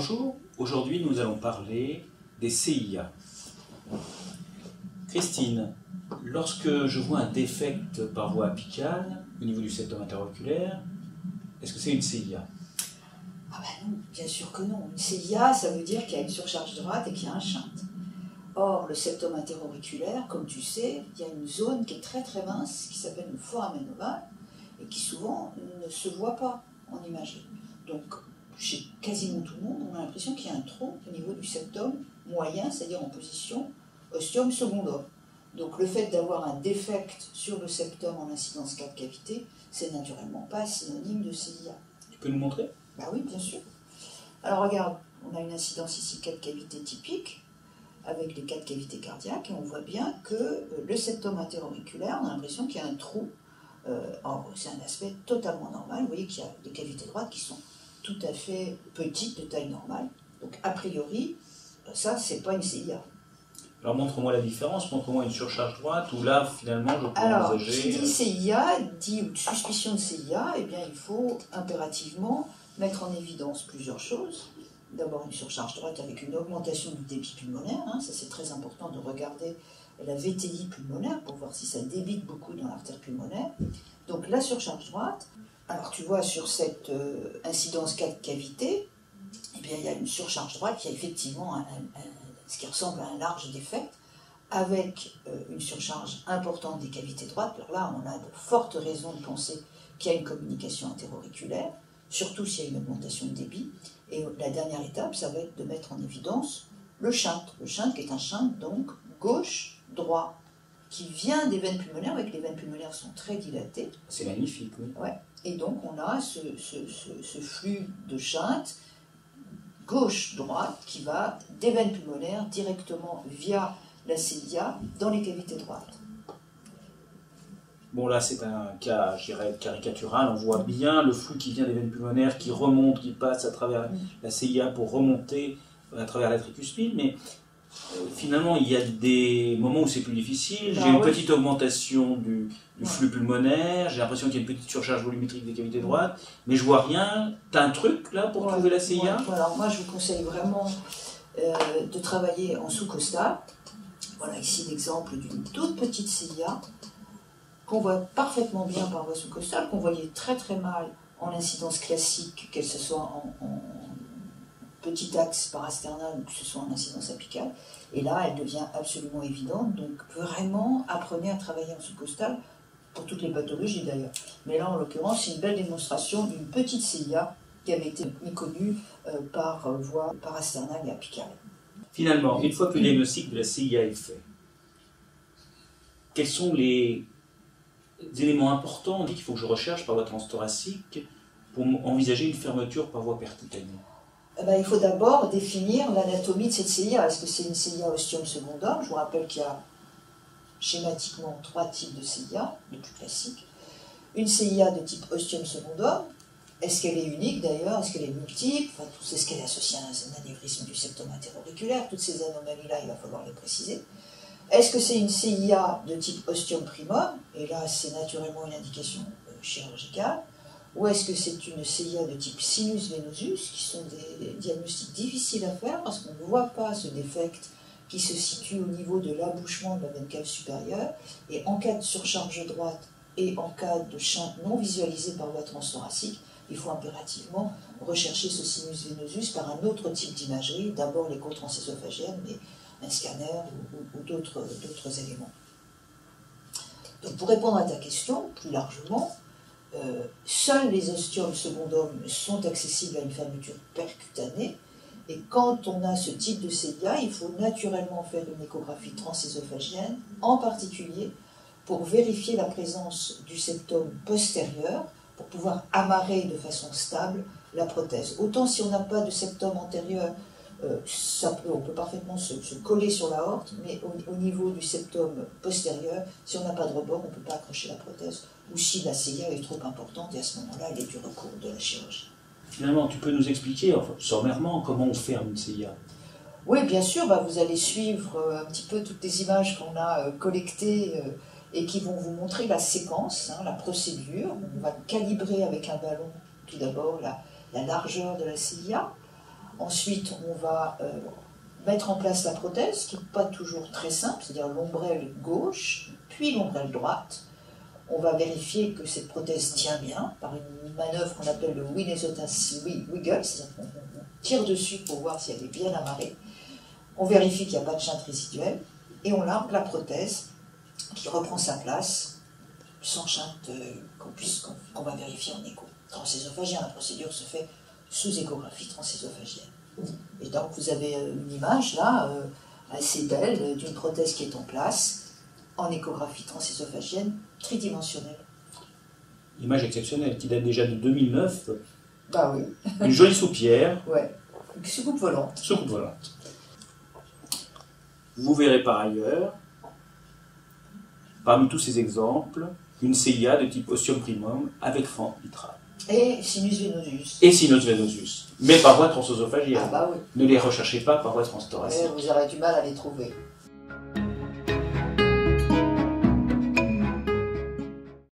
Bonjour, aujourd'hui nous allons parler des CIA. Christine, lorsque je vois un défect par voie apicale au niveau du septum interoculaire, est-ce que c'est une CIA? Ah ben non, bien sûr que non. Une CIA, ça veut dire qu'il y a une surcharge droite et qu'il y a un shunt. Or, le septum interauriculaire, comme tu sais, il y a une zone qui est très très mince, qui s'appelle une foramen ovale, et qui souvent ne se voit pas en imagerie. Donc, chez quasiment tout le monde, on a l'impression qu'il y a un trou au niveau du septum moyen, c'est-à-dire en position ostium secundum. Donc le fait d'avoir un défect sur le septum en incidence 4 cavités, c'est naturellement pas synonyme de CIA. Tu peux nous montrer? Bah oui, bien sûr. Alors regarde, on a une incidence ici 4 cavités typiques, avec les 4 cavités cardiaques, et on voit bien que le septum interauriculaire, on a l'impression qu'il y a un trou. Or, c'est un aspect totalement normal. Vous voyez qu'il y a des cavités droites qui sont tout à fait petites, de taille normale. Donc, a priori, ça, c'est pas une CIA. Alors montre-moi la différence, montre-moi une surcharge droite, où là, finalement, je peux Alors, envisager... qui dit CIA, dit suspicion de CIA, eh bien, il faut impérativement mettre en évidence plusieurs choses. D'abord, une surcharge droite avec une augmentation du débit pulmonaire. Ça, c'est très important de regarder la VTI pulmonaire pour voir si ça débite beaucoup dans l'artère pulmonaire. Donc, la surcharge droite. Alors, tu vois, sur cette incidence 4 cavités, eh bien, il y a une surcharge droite qui a effectivement ce qui ressemble à un large défect, avec une surcharge importante des cavités droites. Alors là, on a de fortes raisons de penser qu'il y a une communication interauriculaire, surtout s'il y a une augmentation de débit. Et la dernière étape, ça va être de mettre en évidence le shunt. Le shunt qui est un shunt, donc, gauche-droit, qui vient des veines pulmonaires, et que les veines pulmonaires sont très dilatées. C'est magnifique, oui. Ouais. Et donc, on a ce flux de shunt gauche-droite qui va des veines pulmonaires directement via la CIA dans les cavités droites. Bon, là, c'est un cas, je dirais, caricatural. On voit bien le flux qui vient des veines pulmonaires, qui remonte, qui passe à travers la CIA pour remonter à travers la tricuspide. Mais finalement, il y a des moments où c'est plus difficile. J'ai une petite augmentation du flux pulmonaire. J'ai l'impression qu'il y a une petite surcharge volumétrique des cavités droites. Mais je vois rien. Tu as un truc, là, pour trouver la CIA? Alors, moi, je vous conseille vraiment de travailler en sous-costal. Voilà ici l'exemple d'une toute petite CIA qu'on voit parfaitement bien par voie sous-costale, qu'on voyait très très mal en incidence classique, qu'elle ce soit en petit axe parasternal ou que ce soit en incidence apicale. Et là, elle devient absolument évidente. Donc vraiment, apprenez à travailler en sous-costal, pour toutes les pathologies d'ailleurs. Mais là, en l'occurrence, c'est une belle démonstration d'une petite CIA qui avait été méconnue par voie parasternale et apicale. Finalement, une fois que le diagnostic de la CIA est fait, quels sont les éléments importants qu'il faut que je recherche par voie transthoracique pour envisager une fermeture par voie percutanée? Il faut d'abord définir l'anatomie de cette CIA. Est-ce que c'est une CIA ostium secundum? Je vous rappelle qu'il y a schématiquement 3 types de CIA, les plus classiques. Une CIA de type ostium secundum, est-ce qu'elle est unique d'ailleurs? Est-ce qu'elle est multiple? Est-ce qu'elle est associée à un anévrisme du septum interauriculaire? Toutes ces anomalies-là, il va falloir les préciser. Est-ce que c'est une CIA de type ostium primum? Et là, c'est naturellement une indication chirurgicale. Ou est-ce que c'est une CIA de type sinus venosus, qui sont des diagnostics difficiles à faire parce qu'on ne voit pas ce défect qui se situe au niveau de l'abouchement de la veine cave supérieure. Et en cas de surcharge droite et en cas de shunt non visualisé par voie transthoracique, il faut impérativement rechercher ce sinus venosus par un autre type d'imagerie, d'abord l'écho transésophagienne, mais un scanner ou d'autres éléments. Donc pour répondre à ta question, plus largement, seuls les ostiums secundum sont accessibles à une fermeture percutanée, et quand on a ce type de CIA, il faut naturellement faire une échographie transésophagienne, en particulier pour vérifier la présence du septum postérieur, pour pouvoir amarrer de façon stable la prothèse. Autant si on n'a pas de septum antérieur, on peut parfaitement se coller sur la horte, mais au niveau du septum postérieur, si on n'a pas de rebord, on ne peut pas accrocher la prothèse, ou si la CIA est trop importante, et à ce moment-là, il est du recours de la chirurgie. Finalement, tu peux nous expliquer, sommairement, comment on ferme une CIA? Oui, bien sûr, vous allez suivre un petit peu toutes les images qu'on a collectées et qui vont vous montrer la séquence, la procédure. On va calibrer avec un ballon, tout d'abord, la largeur de la CIA. Ensuite, on va mettre en place la prothèse, qui n'est pas toujours très simple, c'est-à-dire l'ombrelle gauche, puis l'ombrelle droite. On va vérifier que cette prothèse tient bien par une manœuvre qu'on appelle le Minnesota Wiggle, c'est-à-dire qu'on tire dessus pour voir si elle est bien amarrée. On vérifie qu'il n'y a pas de chaîne résiduelle et on largue la prothèse qui reprend sa place sans chaîne qu'on va vérifier en écho transésophagienne. La procédure se fait sous échographie transésophagienne. Et donc vous avez une image là assez belle d'une prothèse qui est en place en échographie transésophagienne tridimensionnelle. Image exceptionnelle qui date déjà de 2009. Bah oui. Une jolie soupière. Ouais. Une soucoupe volante. Soucoupe volante. Vous verrez par ailleurs, parmi tous ces exemples, une CIA de type ostium primum avec fente mitrale. Et sinus venosus. Et sinus venosus. Mais par voie transœsophagienne. Ah bah oui. Ne les recherchez pas par voie transthoracique. Vous aurez du mal à les trouver.